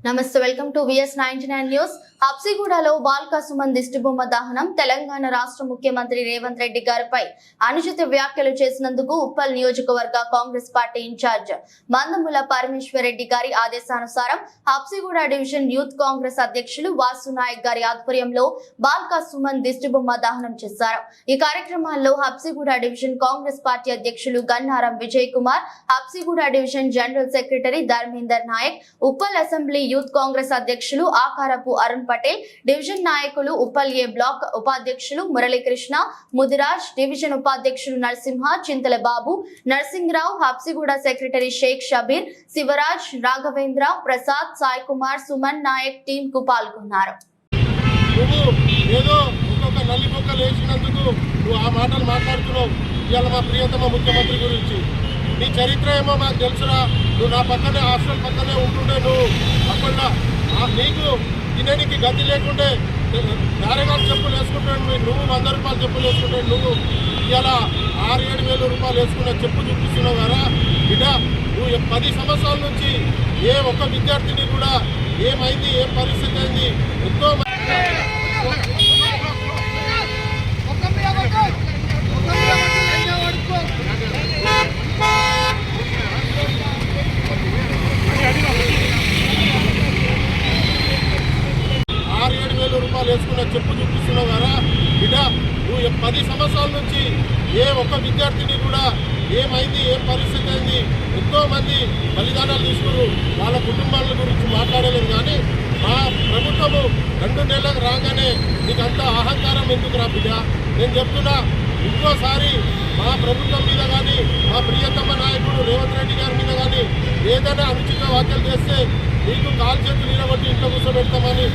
నమస్తే welcome to VS99 news. హబ్సిగూడలో బాల్క సుమన్ దిష్టిబొమ్మ దహనం. తెలంగాణ రాష్ట్ర ముఖ్యమంత్రి రేవంత్ రెడ్డి గారిపై అనుచిత వ్యాఖ్యలు చేసినందుకు ఉప్పల్ నియోజకవర్గ కాంగ్రెస్ పార్టీ ఇన్ఛార్జ్ మందముల పరమేశ్వర్ రెడ్డి గారి ఆదేశానుసారం హబ్సిగూడ డివిజన్ యూత్ కాంగ్రెస్ అధ్యక్షులు వాసు నాయక్ గారి ఆధ్వర్యంలో బాల్క సుమన్ దిష్టిబొమ్మ దహనం చేశారు. ఈ కార్యక్రమాల్లో హబ్సిగూడ డివిజన్ కాంగ్రెస్ పార్టీ అధ్యక్షులు Gannaram Vijay Kumar, Habsiguda division general secretary Dharmender Nayak, Uppal assembly youth Congress అధ్యక్షులు ఆకారపు అరుణ్ పటేల్, డివిజన్ నాయకులు ఉప్పల్ ఏ బ్లాక్ ఉపాధ్యక్షులు మురళీకృష్ణ, ముదిరాజ్, డివిజన్ ఉపాధ్యక్షులు నరసింహ, చింతల బాబు, నరసింహరావు, హబ్సిగూడ సెక్రటరీ షేక్ షబీర్, శివరాజ్, రాఘవేంద్ర, ప్రసాద్, సాయి కుమార్, సుమన్ నాయక్ టీం కు పాల్గొన్నారు. మా ప్రియతమ ముఖ్యమంత్రి గురించి నీ చరిత్ర ఏమో మాకు తెలుసురా. నువ్వు నా పక్కనే హాస్టల్ పక్కనే ఉంటుండే, నువ్వు అప్పట్లో నీకు తినడానికి గతి లేకుంటే నారగారు చెప్పులు వేసుకుంటాడు, నువ్వు 100 రూపాయలు చెప్పులు వేసుకుంటాడు. నువ్వు ఇలా 6-7 వేల రూపాయలు వేసుకున్న చెప్పు చూపిస్తున్నావు కదా బిడ్డ. నువ్వు 10 సంవత్సరాల నుంచి ఏ ఒక్క విద్యార్థిని కూడా ఏమైంది, ఏం పరిస్థితి అయింది, ఎంతో 6-7 వేల రూపాయలు వేసుకున్న చెప్పు చూపిస్తున్నావు కదా బిడ్డ. నువ్వు 10 సంవత్సరాల నుంచి ఏ ఒక్క విద్యార్థిని కూడా ఏమైంది, ఏం పరిస్థితి అయింది, ఎంతో మంది బలిదానాలు తీసుకుని వాళ్ళ కుటుంబాల గురించి మాట్లాడలేదు. కానీ మా ప్రభుత్వము 2 నెలలకు రాగానే నీకు అంత అహంకారం ఎందుకు రా బిడ్డ? నేను చెప్తున్నా, ఇంకోసారి మా ప్రభుత్వం మీద కానీ మా ప్రియతమ నాయకుడు రేవంత్ రెడ్డి గారి మీద కానీ ఏదైనా అనుచిత వ్యాఖ్యలు చేస్తే నీకు కాలు చేతులు నిలబట్టి ఇంట్లో కూర్చోబెడతామని